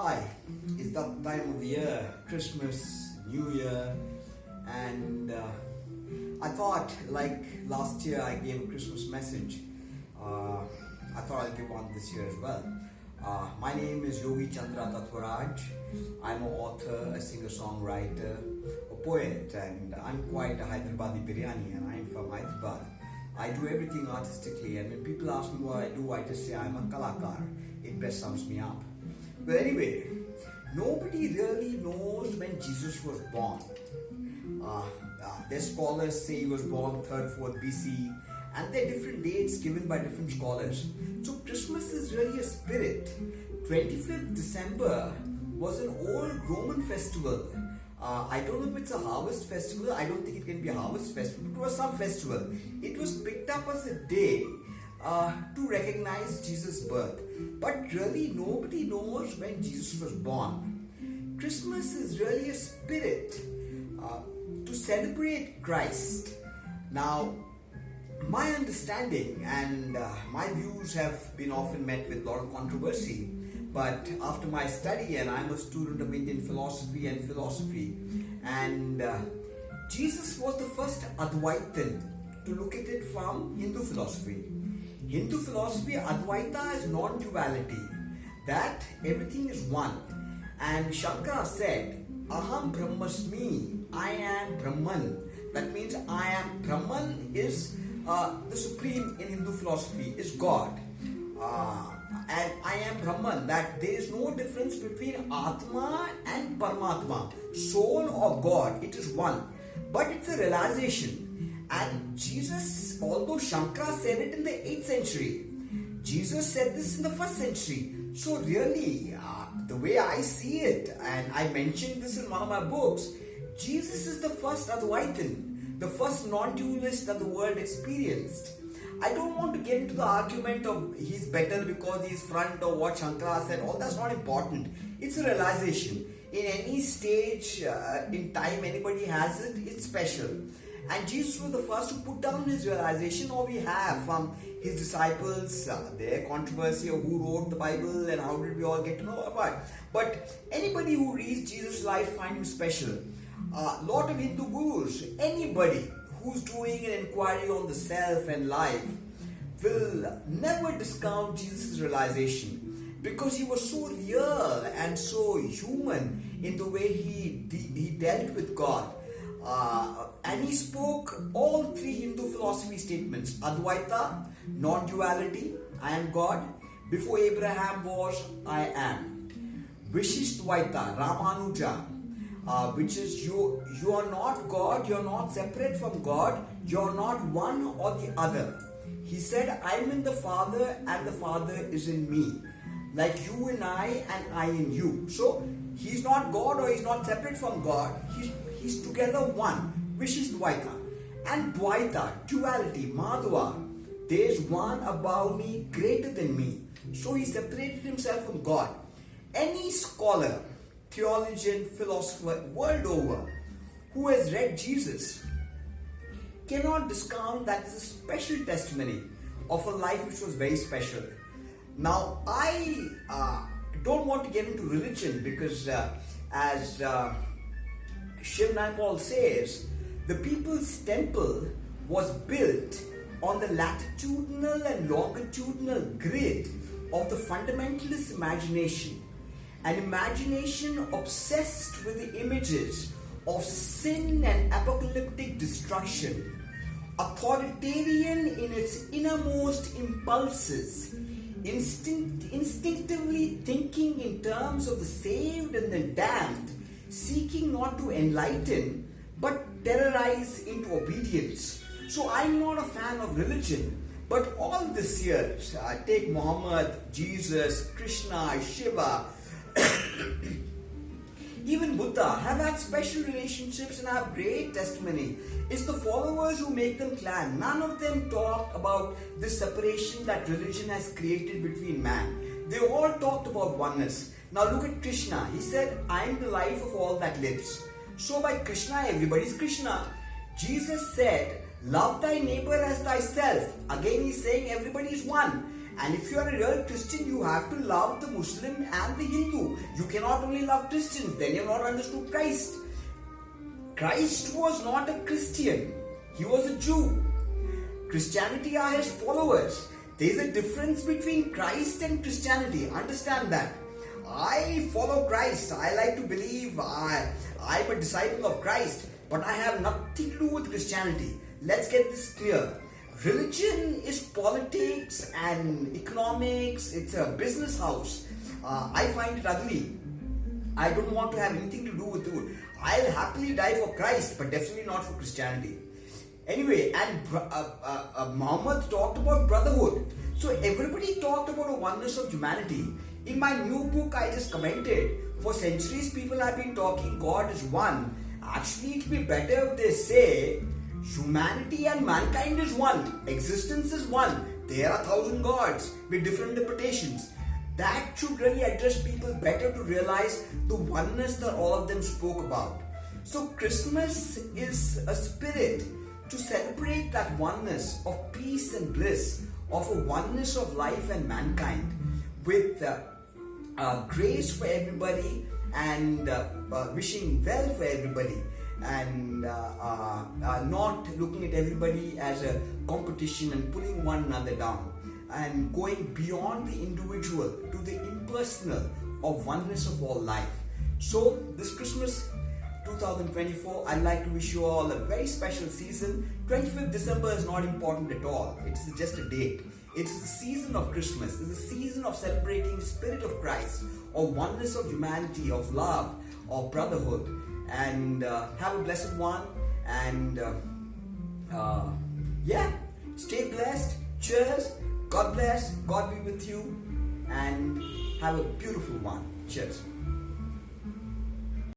Hi, it's that time of the year, Christmas, New Year, and I thought, like last year I gave a Christmas message, I thought I'll give one this year as well. My name is Yogie Chandra Tatvaraj. I'm an author, a singer-songwriter, a poet, and I'm quite a Hyderabadi biryani, and I'm from Hyderabad. I do everything artistically, and when people ask me what I do, I just say I'm a kalakar. It best sums me up. But anyway, nobody really knows when Jesus was born. Their scholars say he was born 3rd, 4th BC, and there are different dates given by different scholars. So Christmas is really a spirit. 25th December was an old Roman festival. I don't know if it's a harvest festival. I don't think it can be a harvest festival. It was some festival. It was picked up as a day to recognize Jesus' birth. But really nobody knows when Jesus was born. Christmas is really a spirit to celebrate Christ. Now, my understanding and my views have been often met with a lot of controversy. But after my study, and I'm a student of Indian philosophy, and Jesus was the first Advaitin to look at it from Hindu philosophy. Hindu philosophy, Advaita is non-duality, that everything is one. And Shankara said, Aham Brahmasmi, I am Brahman. That means I am Brahman is the supreme in Hindu philosophy, is God. And I am Brahman, that there is no difference between Atma and Paramatma, soul or God, it is one. But it's a realization. And Jesus, although Shankara said it in the 8th century, Jesus said this in the 1st century. So really, the way I see it, and I mentioned this in one of my books, Jesus is the first Advaitin, the first non-dualist that the world experienced. I don't want to get into the argument of he's better because he's front or what Shankara said. All that's not important. It's a realization. In any stage in time anybody has it, it's special. And Jesus was the first to put down his realization, or we have from his disciples, their controversy of who wrote the Bible and how did we all get to know about it. But anybody who reads Jesus' life find him special. Lot of Hindu gurus, anybody who's doing an inquiry on the self and life will never discount Jesus' realization, because he was so real and so human in the way he dealt with God. And he spoke all 3 Hindu philosophy statements: Advaita, non-duality, I am God. Before Abraham was, I am. Vishishtvaita, Ramanuja, which is you are not God, you're not separate from God, you're not one or the other. He said, I'm in the Father and the Father is in me. Like you in I and I in you. So he's not God or he's not separate from God. He's together one, which is Dvaita. And Dvaita, duality, Madhava, there's one above me, greater than me. So he separated himself from God. Any scholar, theologian, philosopher, world over, who has read Jesus cannot discount that as a special testimony of a life which was very special. Now, I don't want to get into religion because as Shiv Naipaul says, the people's temple was built on the latitudinal and longitudinal grid of the fundamentalist imagination. An imagination obsessed with the images of sin and apocalyptic destruction, authoritarian in its innermost impulses, instinctively thinking in terms of the saved and the damned, seeking not to enlighten but terrorize into obedience. So I'm not a fan of religion, but all this year, take Muhammad, Jesus, Krishna, Shiva, even Buddha have had special relationships and have great testimony. It's the followers who make them clan. None of them talked about this separation that religion has created between man. They all talked about oneness. Now look at Krishna. He said, I am the life of all that lives. So by Krishna, everybody's Krishna. Jesus said, love thy neighbor as thyself. Again he's saying everybody is one. And if you are a real Christian, you have to love the Muslim and the Hindu. You cannot only love Christians, then you have not understood Christ. Christ was not a Christian, he was a Jew. Christianity are his followers. There is a difference between Christ and Christianity. Understand that. I follow Christ. I like to believe I'm a disciple of Christ, but I have nothing to do with Christianity. Let's get this clear. Religion is politics and economics. It's a business house. I find it ugly. I don't want to have anything to do with it. I'll happily die for Christ, but definitely not for Christianity. Anyway, and Muhammad talked about brotherhood. So everybody talked about a oneness of humanity. In my new book, I just commented, for centuries people have been talking God is one. Actually, it would be better if they say humanity and mankind is one. Existence is one. There are 1,000 gods with different interpretations. That should really address people better to realize the oneness that all of them spoke about. So Christmas is a spirit to celebrate that oneness of peace and bliss, of a oneness of life and mankind, with grace for everybody and wishing well for everybody, and not looking at everybody as a competition and pulling one another down, and going beyond the individual to the impersonal of oneness of all life. So this Christmas 2024, I'd like to wish you all a very special season. 25th December is not important at all. It's just a date. It is the season of Christmas. It's the season of celebrating the Spirit of Christ, of oneness of humanity, of love, of brotherhood. And have a blessed one. And stay blessed. Cheers. God bless. God be with you. And have a beautiful one. Cheers.